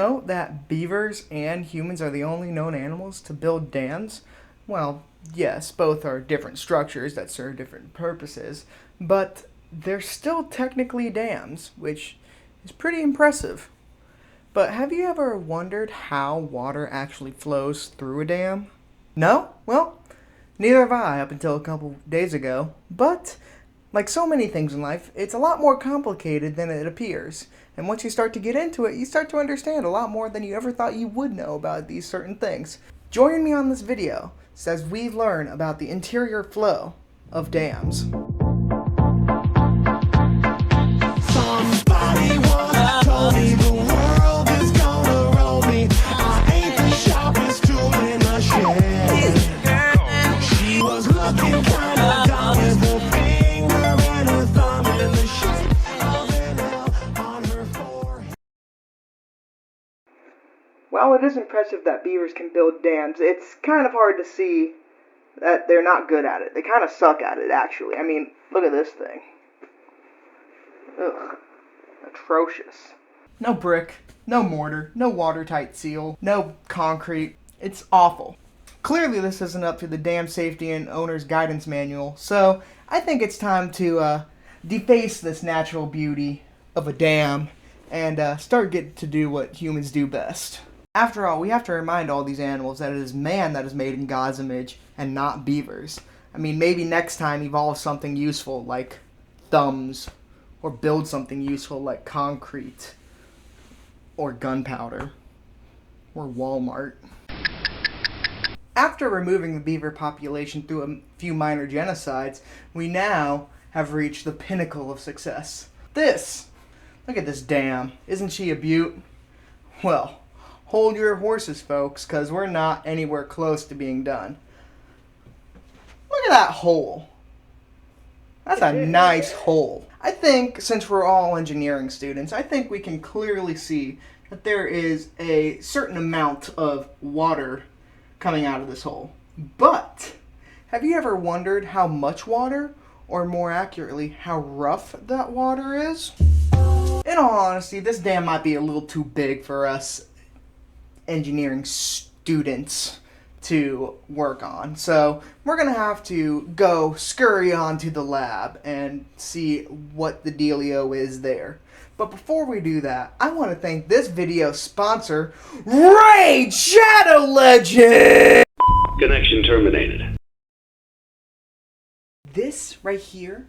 know that beavers and humans are the only known animals to build dams? Well, yes, both are different structures that serve different purposes, but they're still technically dams, which is pretty impressive. But have you ever wondered how water actually flows through a dam? No? Well, neither have I up until a couple days ago, but like so many things in life, it's a lot more complicated than it appears. And once you start to get into it, you start to understand a lot more than you ever thought you would know about these certain things. Join me on this video as we learn about the interior flow of dams. Somebody once told me the world is gonna roll me. I ain't the sharpest tool in the shed. She was looking kinda dumb with a finger and a thumb in the shape of an L on her forehead. While it is impressive that beavers can build dams, it's kind of hard to see that they're not good at it. They kind of suck at it, actually. I mean, look at this thing. Ugh. Atrocious. No brick, no mortar, no watertight seal, no concrete. It's awful. Clearly this isn't up to the dam safety and owner's guidance manual, so I think it's time to deface this natural beauty of a dam and start getting to do what humans do best. After all, we have to remind all these animals that it is man that is made in God's image and not beavers. I mean, maybe next time evolve something useful like thumbs, or build something useful like concrete, or gunpowder, or Walmart. After removing the beaver population through a few minor genocides, we now have reached the pinnacle of success. Look at this dam. Isn't she a beaut? Well, hold your horses, folks, because we're not anywhere close to being done. Look at that hole. That's a nice hole. I think, since we're all engineering students, I think we can clearly see that there is a certain amount of water coming out of this hole. But, have you ever wondered how much water, or more accurately, how rough that water is? In all honesty, this dam might be a little too big for us engineering students to work on. So we're gonna have to go scurry on to the lab and see what the dealio is there. But before we do that, I want to thank this video sponsor, Raid Shadow Legend! Connection terminated. This right here,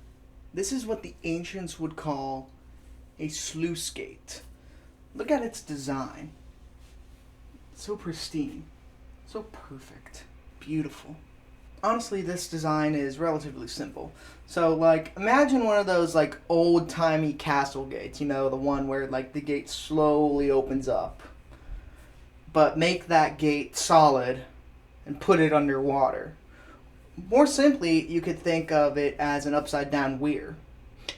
this is what the ancients would call a sluice gate. Look at its design. So pristine. So perfect. Beautiful. Honestly, this design is relatively simple. So, like, imagine one of those, like, old-timey castle gates. You know, the one where, like, the gate slowly opens up. But make that gate solid and put it underwater. More simply, you could think of it as an upside-down weir.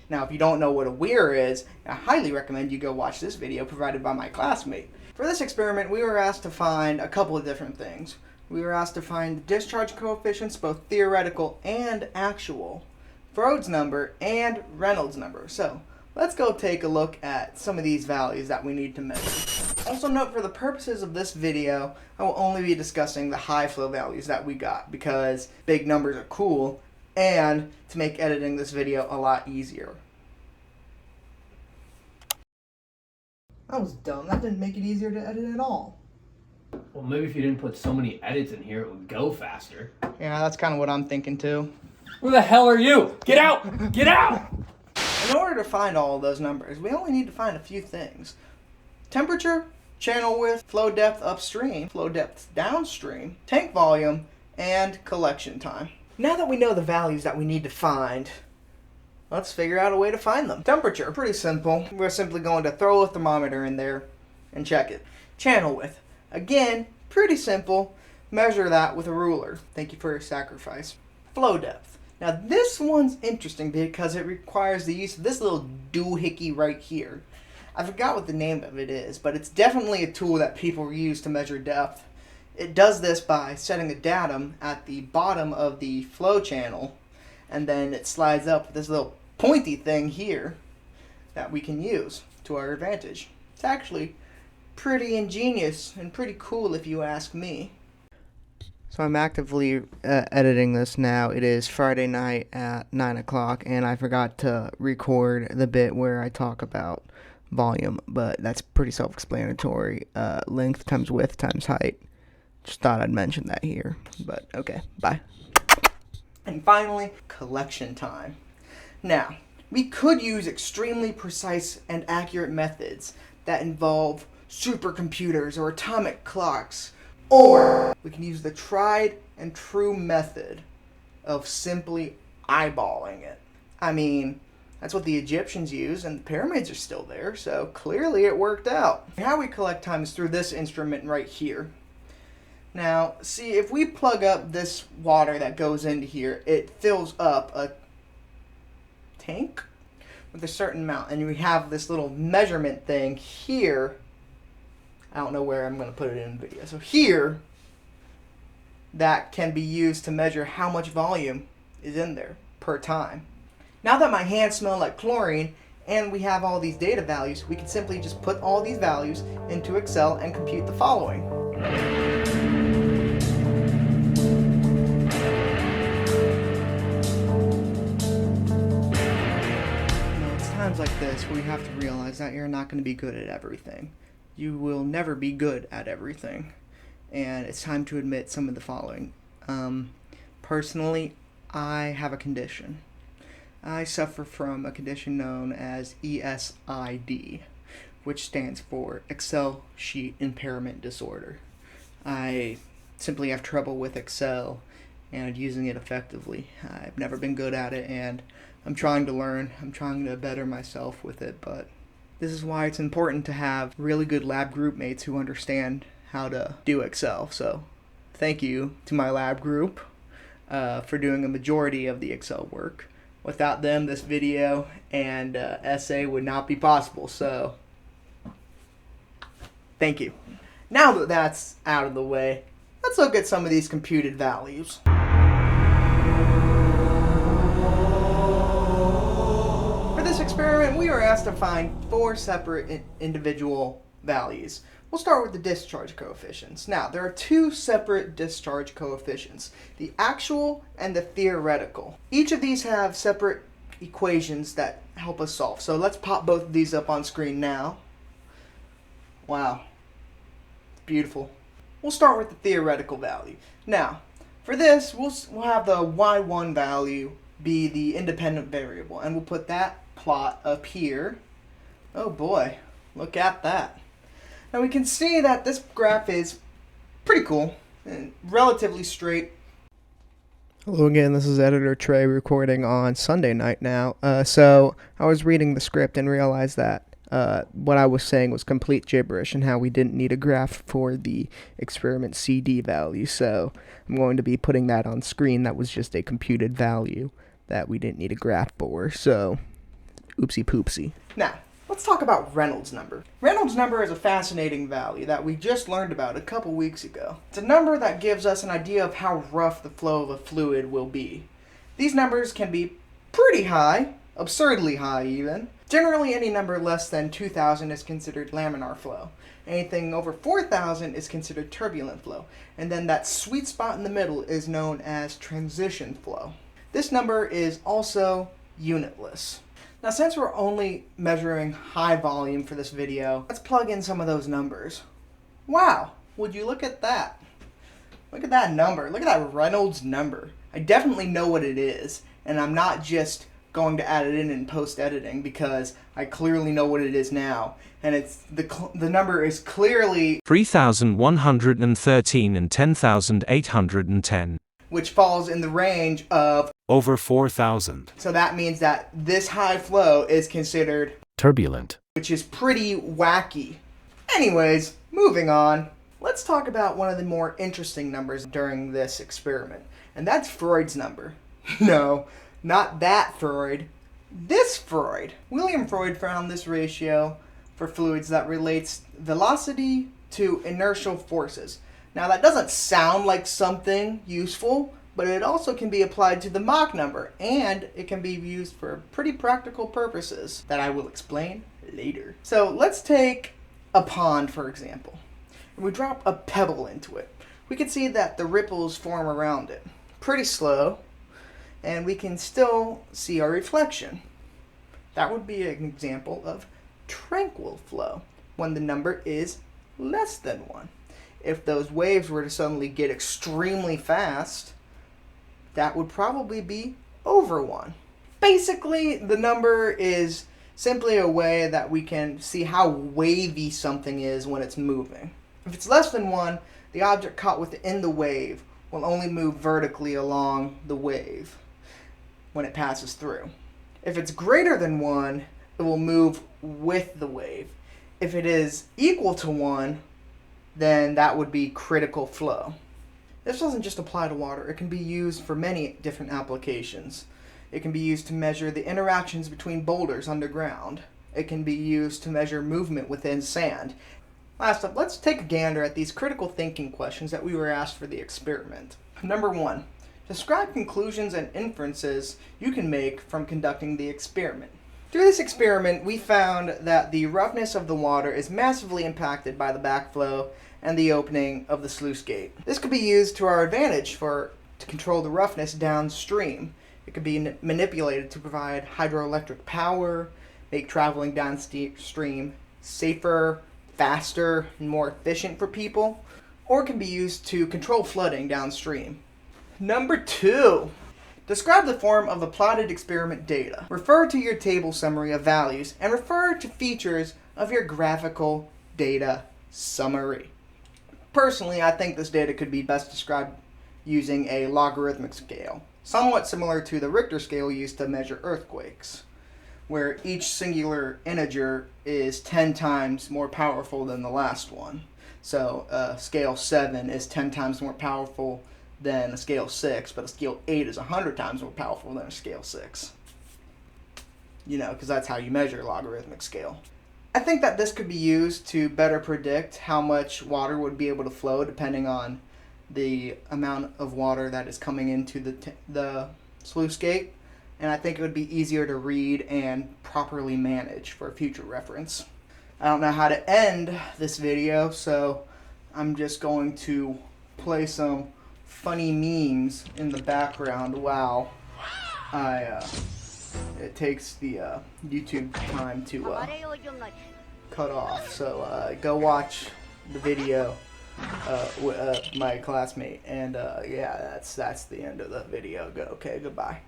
Now, if you don't know what a weir is, I highly recommend you go watch this video provided by my classmate. For this experiment, we were asked to find a couple of different things. We were asked to find the discharge coefficients, both theoretical and actual, Froude's number, and Reynolds number. So, let's go take a look at some of these values that we need to measure. Also note, for the purposes of this video, I will only be discussing the high flow values that we got, because big numbers are cool, and to make editing this video a lot easier. That was dumb. That didn't make it easier to edit at all. Well, maybe if you didn't put so many edits in here, it would go faster. Yeah, that's kind of what I'm thinking too. Who the hell are you? Get out! Get out! In order to find all of those numbers, we only need to find a few things. Temperature, channel width, flow depth upstream, flow depth downstream, tank volume, and collection time. Now that we know the values that we need to find, let's figure out a way to find them. Temperature, pretty simple. We're simply going to throw a thermometer in there and check it. Channel width, again, pretty simple. Measure that with a ruler. Thank you for your sacrifice. Flow depth. Now this one's interesting because it requires the use of this little doohickey right here. I forgot what the name of it is, but it's definitely a tool that people use to measure depth. It does this by setting a datum at the bottom of the flow channel, and then it slides up with this little pointy thing here that we can use to our advantage. It's actually pretty ingenious and pretty cool if you ask me. So I'm actively editing this now. It is Friday night at 9 o'clock, and I forgot to record the bit where I talk about volume, but that's pretty self-explanatory. Length times width times height. Just thought I'd mention that here, but okay, bye. And finally, collection time. Now, we could use extremely precise and accurate methods that involve supercomputers or atomic clocks, or we can use the tried and true method of simply eyeballing it. I mean, that's what the Egyptians used, and the pyramids are still there, so clearly it worked out. How we collect time is through this instrument right here. Now, see, if we plug up this water that goes into here, it fills up a tank with a certain amount, and we have this little measurement thing here. I don't know where I'm going to put it in the video. So here, that can be used to measure how much volume is in there per time. Now that my hands smell like chlorine and we have all these data values, we can simply just put all these values into Excel and compute the following. It's times like this where you have to realize that you're not going to be good at everything. You will never be good at everything. And it's time to admit some of the following. Personally, I have a condition. I suffer from a condition known as ESID, which stands for Excel Sheet Impairment Disorder. I simply have trouble with Excel and using it effectively. I've never been good at it, and I'm trying to learn. I'm trying to better myself with it, but this is why it's important to have really good lab group mates who understand how to do Excel. So thank you to my lab group for doing a majority of the Excel work. Without them, this video and essay would not be possible. So thank you. Now that that's out of the way, let's look at some of these computed values. Experiment, we are asked to find 4 separate individual values. We'll start with the discharge coefficients. Now, there are 2 separate discharge coefficients, the actual and the theoretical. Each of these have separate equations that help us solve. So let's pop both of these up on screen now. Wow, beautiful. We'll start with the theoretical value. Now, for this, we'll have the y1 value be the independent variable, and we'll put that plot up here. Oh boy, look at that. Now we can see that this graph is pretty cool and relatively straight. Hello again, this is Editor Trey recording on Sunday night now. So I was reading the script and realized that what I was saying was complete gibberish and how we didn't need a graph for the experiment CD value. So I'm going to be putting that on screen. That was just a computed value that we didn't need a graph for. So oopsie poopsie. Now, let's talk about Reynolds number. Reynolds number is a fascinating value that we just learned about a couple weeks ago. It's a number that gives us an idea of how rough the flow of a fluid will be. These numbers can be pretty high, absurdly high even. Generally, any number less than 2,000 is considered laminar flow. Anything over 4,000 is considered turbulent flow. And then that sweet spot in the middle is known as transition flow. This number is also unitless. Now, since we're only measuring high volume for this video, let's plug in some of those numbers. Wow, would you look at that? Look at that number. Look at that Reynolds number. I definitely know what it is, and I'm not just going to add it in post-editing because I clearly know what it is now. And it's the number is clearly 3,113 and 10,810. Which falls in the range of over 4,000. So that means that this high flow is considered turbulent, which is pretty wacky. Anyways, moving on. Let's talk about one of the more interesting numbers during this experiment, and that's Freud's number. No, not that Freud. This Freud. William Freud found this ratio for fluids that relates velocity to inertial forces. Now that doesn't sound like something useful, but it also can be applied to the Mach number, and it can be used for pretty practical purposes that I will explain later. So let's take a pond, for example, and we drop a pebble into it, we can see that the ripples form around it. Pretty slow, and we can still see our reflection. That would be an example of tranquil flow, when the number is less than 1. If those waves were to suddenly get extremely fast, that would probably be over 1. Basically, the number is simply a way that we can see how wavy something is when it's moving. If it's less than 1, the object caught within the wave will only move vertically along the wave when it passes through. If it's greater than 1, it will move with the wave. If it is equal to 1, then that would be critical flow. This doesn't just apply to water. It can be used for many different applications. It can be used to measure the interactions between boulders underground. It can be used to measure movement within sand. Last up, let's take a gander at these critical thinking questions that we were asked for the experiment. Number 1, describe conclusions and inferences you can make from conducting the experiment. Through this experiment, we found that the roughness of the water is massively impacted by the backflow and the opening of the sluice gate. This could be used to our advantage to control the roughness downstream. It could be manipulated to provide hydroelectric power, make traveling downstream safer, faster, and more efficient for people, or it can be used to control flooding downstream. Number 2, describe the form of the plotted experiment data. Refer to your table summary of values and refer to features of your graphical data summary. Personally, I think this data could be best described using a logarithmic scale, somewhat similar to the Richter scale used to measure earthquakes, where each singular integer is 10 times more powerful than the last one. So scale 7 is 10 times more powerful than a scale 6, but a scale 8 is 100 times more powerful than a scale 6. You know, because that's how you measure a logarithmic scale. I think that this could be used to better predict how much water would be able to flow depending on the amount of water that is coming into the sluice gate. And I think it would be easier to read and properly manage for future reference. I don't know how to end this video, so I'm just going to play some funny memes in the background while it takes the YouTube time to cut off. So go watch the video with my classmate, and yeah, that's the end of the video. Okay, goodbye.